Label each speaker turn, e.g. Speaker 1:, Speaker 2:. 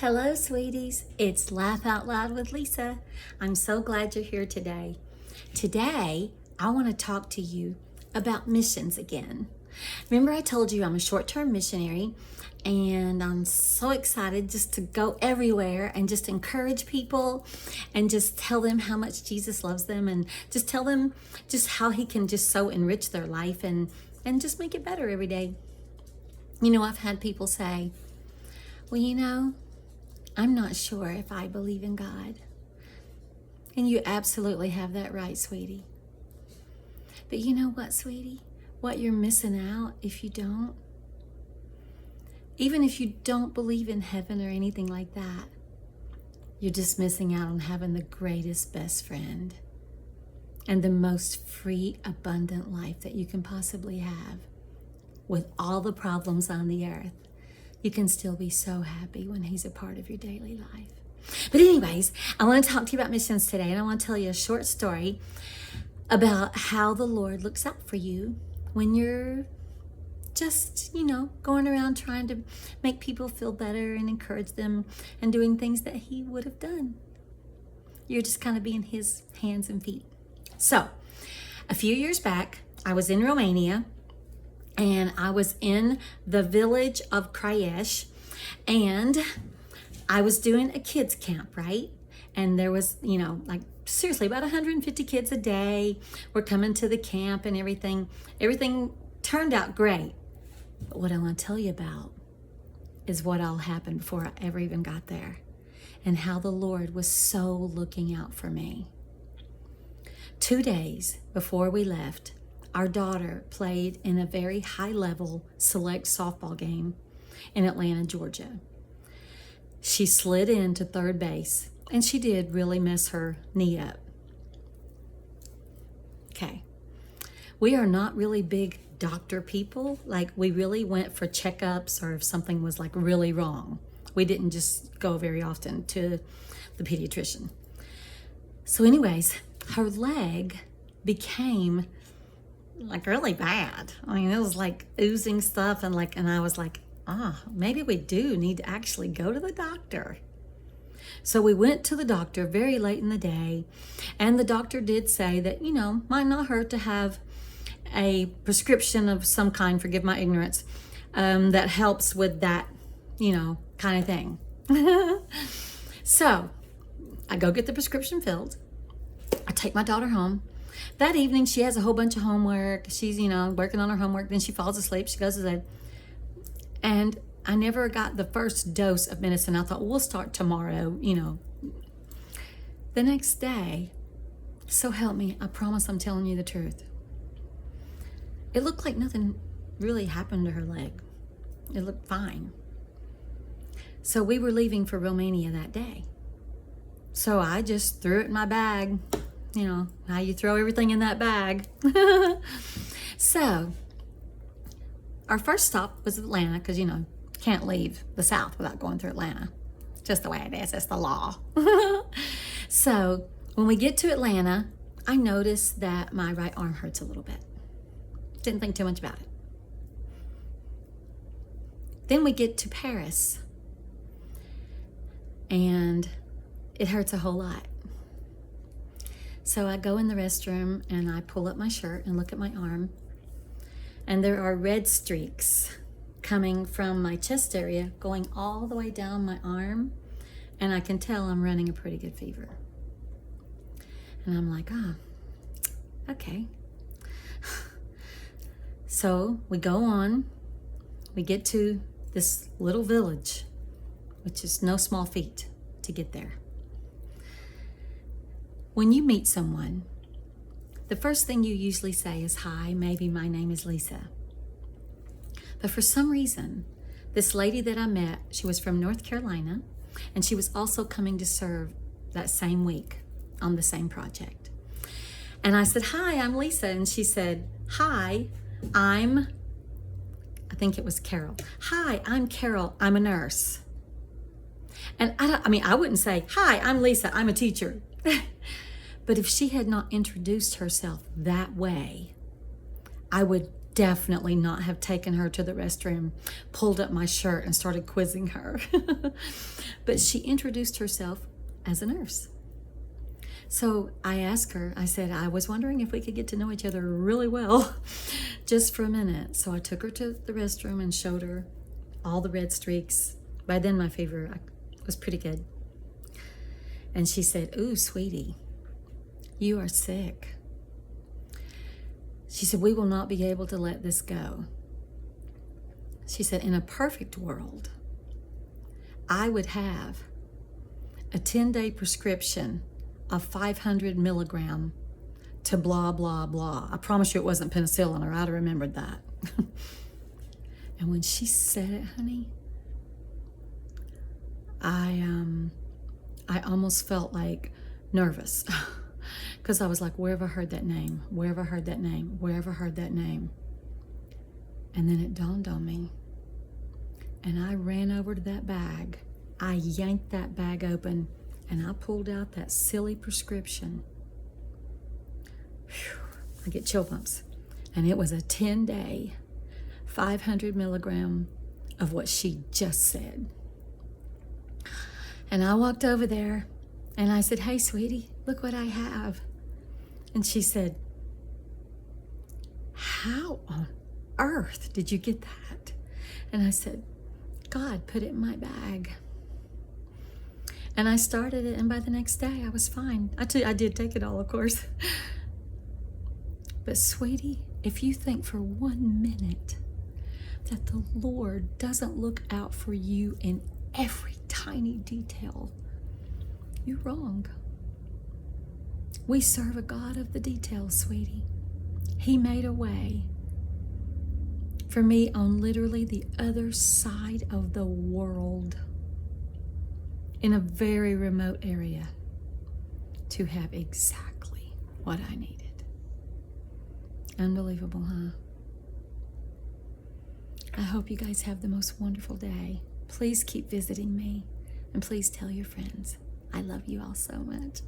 Speaker 1: Hello, sweeties. It's Laugh Out Loud with Lisa. I'm so glad you're here today. Today, I want to talk to you about missions again. Remember, I told you I'm a short-term missionary, and I'm so excited just to go everywhere and just encourage people and just tell them how much Jesus loves them and just tell them just how he can just so enrich their life and just make it better every day. You know, I've had people say, well, I'm not sure if I believe in God. And you absolutely have that right, sweetie. But you know what, sweetie? What you're missing out if you don't? Even if you don't believe in heaven or anything like that, you're just missing out on having the greatest best friend and the most free, abundant life that you can possibly have. With all the problems on the earth, you can still be so happy when he's a part of your daily life. But anyways, I want to talk to you about missions today, and I want to tell you a short story about how the Lord looks out for you when you're just, going around trying to make people feel better and encourage them and doing things that he would have done. You're just kind of being his hands and feet. So, a few years back, I was in Romania, and I was in the village of Craiesc, and I was doing a kids camp, right? And there was, seriously, about 150 kids a day were coming to the camp and everything. Everything turned out great. But what I want to tell you about is what all happened before I ever even got there and how the Lord was so looking out for me. 2 days before we left, our daughter played in a very high-level select softball game in Atlanta, Georgia. She slid into third base, and she did really mess her knee up. Okay, we are not really big doctor people. Like, we really went for checkups or if something was like really wrong. We didn't just go very often to the pediatrician. So anyways, her leg became like really bad. I mean, it was like oozing stuff and I was like, maybe we do need to actually go to the doctor. So we went to the doctor very late in the day, and the doctor did say that, might not hurt to have a prescription of some kind, forgive my ignorance, that helps with that, kind of thing. So I go get the prescription filled. I take my daughter home. That evening, she has a whole bunch of homework. She's, working on her homework. Then she falls asleep. She goes to bed. And I never got the first dose of medicine. I thought, we'll start tomorrow, The next day, so help me, I promise I'm telling you the truth. It looked like nothing really happened to her leg. It looked fine. So we were leaving for Romania that day. So I just threw it in my bag. How you throw everything in that bag. So, our first stop was Atlanta, because, can't leave the South without going through Atlanta. Just the way it is. It's the law. So, when we get to Atlanta, I noticed that my right arm hurts a little bit. Didn't think too much about it. Then we get to Paris, and it hurts a whole lot. So I go in the restroom and I pull up my shirt and look at my arm, and there are red streaks coming from my chest area going all the way down my arm, and I can tell I'm running a pretty good fever. And I'm like, okay. So we go on, we get to this little village, which is no small feat to get there. When you meet someone, the first thing you usually say is, hi, maybe my name is Lisa. But for some reason, this lady that I met, she was from North Carolina, and she was also coming to serve that same week on the same project. And I said, hi, I'm Lisa. And she said, hi, I think it was Carol. Hi, I'm Carol. I'm a nurse. And I wouldn't say, hi, I'm Lisa. I'm a teacher. But if she had not introduced herself that way, I would definitely not have taken her to the restroom, pulled up my shirt, and started quizzing her. But she introduced herself as a nurse. So I asked her, I said, I was wondering if we could get to know each other really well just for a minute. So I took her to the restroom and showed her all the red streaks. By then my fever was pretty good. And she said, "Ooh, sweetie, you are sick." She said, "We will not be able to let this go." She said, "In a perfect world, I would have a 10-day prescription of 500 milligram to blah, blah, blah." I promise you it wasn't penicillin, or I'd have remembered that. And when she said it, honey, I almost felt like nervous. Because I was like, where have I heard that name? Where have I heard that name? Where have I heard that name? And then it dawned on me. And I ran over to that bag. I yanked that bag open and I pulled out that silly prescription. Whew, I get chill bumps. And it was a 10-day, 500 milligram of what she just said. And I walked over there and I said, "Hey, sweetie, look what I have." And she said, "How on earth did you get that?" And I said, "God put it in my bag." And I started it, and by the next day, I was fine. I did take it all, of course. But sweetie, if you think for 1 minute that the Lord doesn't look out for you in every tiny detail, you're wrong. We serve a God of the details, sweetie. He made a way for me on literally the other side of the world, in a very remote area, to have exactly what I needed. Unbelievable, huh? I hope you guys have the most wonderful day. Please keep visiting me, and please tell your friends. I love you all so much.